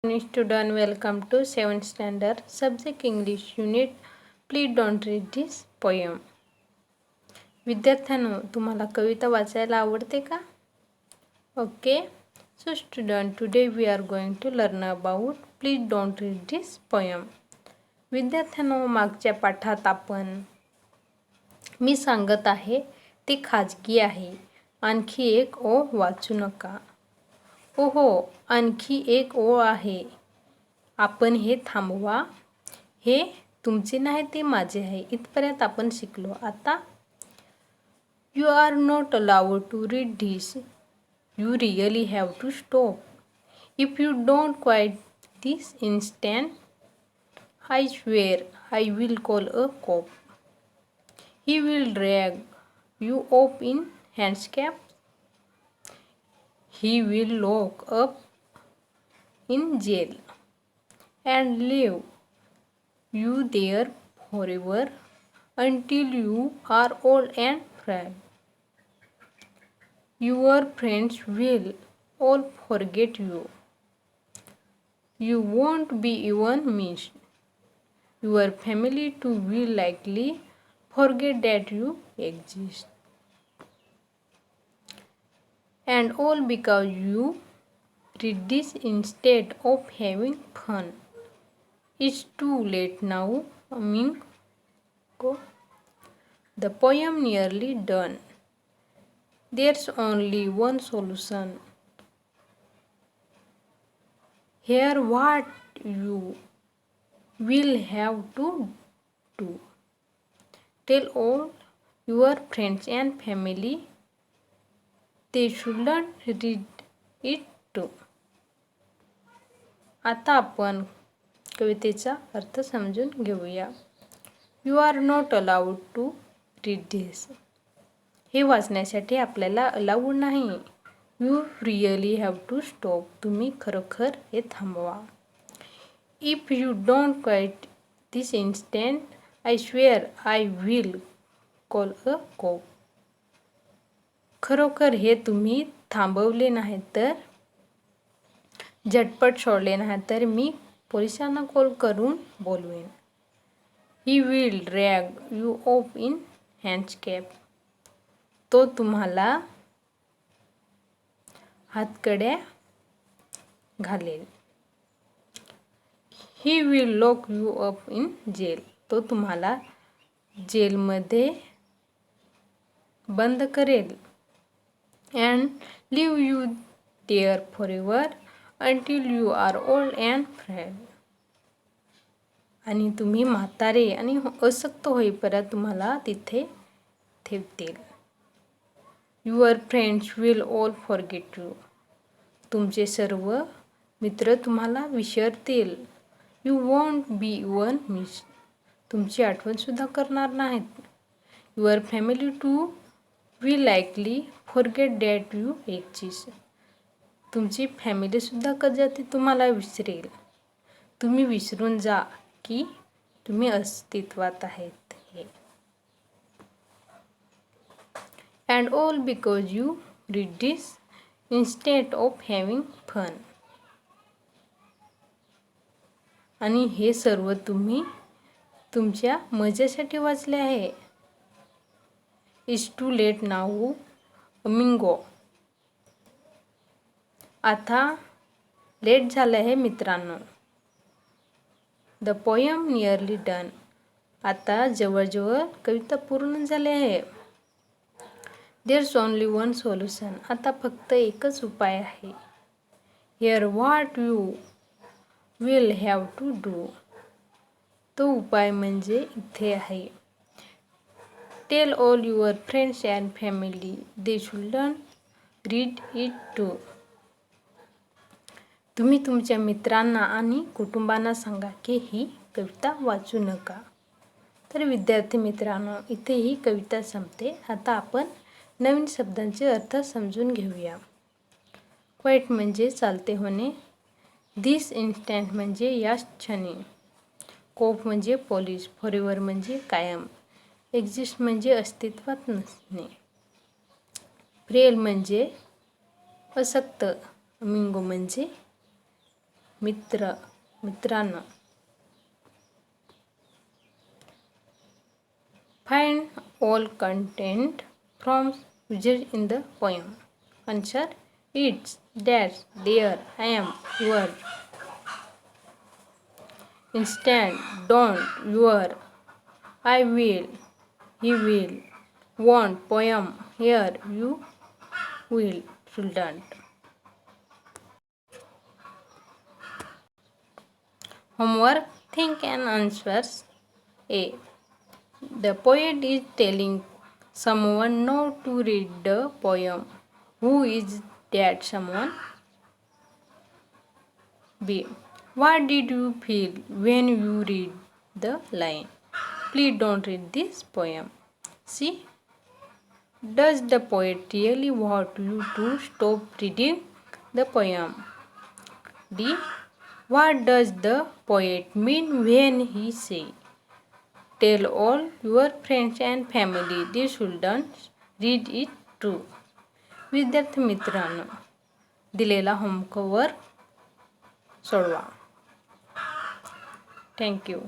afternoon student, welcome to 7th standard subject English unit. Please don't read this poem. विद्यार्थ्यांनो, तुम्हाला कविता वाचायला आवडते का? Okay, so student, today we are going to learn about please don't read this poem. विद्यार्थ्यांनो, मागच्या पाठात आपण मी सांगत आहे ते खाजगी आहे, आणखी एक ओळ वाचू नका. ओहो, आणखी एक ओळ आहे, आपण हे थांबवा. हे तुमचे नाही, ते माझे आहे. इथपर्यंत आपण शिकलो. आता you are not allowed to read this. You really have to stop. If you don't quit this instant, I swear I will call a cop. He will drag you up in handcuffs. He will lock up in jail and leave you there forever until you are old and frail. Your friends will all forget you. You won't be even missed. Your family too will likely forget that you exist. And all because you read this instead of having fun. It's too late now, amigo. The poem nearly done. There's only one solution. Here what you will have to do. Tell all your friends and family they shouldn't read it too. आता आपण कवितेचा अर्थ समजून घेऊया. You are not allowed to read this. हे वाचण्यासाठी आपल्याला allowed नाही. You really have to stop. तुम्ही खरोखर हे थांबवा. If you don't quit this instant, I swear I will call a cop. खरोखर हे तुम्ही थांबवले नाही तर, झटपट सोडले नाही तर मी पोलिसांना कॉल करून बोलवेन. He will drag you off in handcuff. तो तुम्हाला हातकड्या घालेल. He will lock you up in jail. तो तुम्हाला जेलमध्ये बंद करेल. And leave you there forever until you are old and frail. आणि तुम्ही म्हातारे आणि अशक्त होईपर्यंत तुम्हाला तिथे ठेवतील. Your friends will all forget you. तुमचे सर्व मित्र तुम्हाला विसरतील. You won't be even miss. तुमची आठवणसुद्धा करणार नाहीत. Your family to will likely forget that you exist. तुमची फॅमिलीसुद्धा कदाचित तुम्हाला विसरेल. तुम्ही विसरून जा की तुम्ही अस्तित्वात आहेत हे. And all because you read this instead of having fun. आणि हे सर्व तुम्ही तुमच्या मजेसाठी वाचले आहे. It's too late now, amigo. आता लेट झालं आहे मित्रांनो. The poem nearly done. आता जवळजवळ कविता पूर्ण झाली आहे. There's only one solution. आता फक्त एकच उपाय आहे. Hear what you will have to do. तो उपाय म्हणजे इथे आहे. Tell all your friends and family they shouldn't read it too. तुम्ही तुमच्या मित्रांना आणि कुटुंबांना सांगा की ही कविता वाचू नका. तर विद्यार्थी मित्रांनो, इथे ही कविता संपते. आता आपण नवीन शब्दांचे अर्थ समजून घेऊया. क्वाइट म्हणजे चालते होणे. दिस इन्स्टंट म्हणजे या क्षणी. कोप म्हणजे पोलीस. फॉरएव्हर म्हणजे कायम. एक्झिस्ट म्हणजे अस्तित्वात नसणे. फ्रेल म्हणजे अशक्त. अमिंगो म्हणजे मित्रांनो. Find all content from used in the poem. Answer: it's, that, there, am, your. Instant, don't, your, I will, he will, want, poem, here, you will, shouldn't. Homework: think and answers. A. The poet is telling someone not to read the poem. Who is that someone? B. What did you feel when you read the line? Please don't read this poem. C. Does the poet really want you to stop reading the poem? D. What does the poet mean when he says, tell all your friends and family they shouldn't read it too? विद्यार्थी मित्रांनो, दिलेला homework सोडवा. Thank you.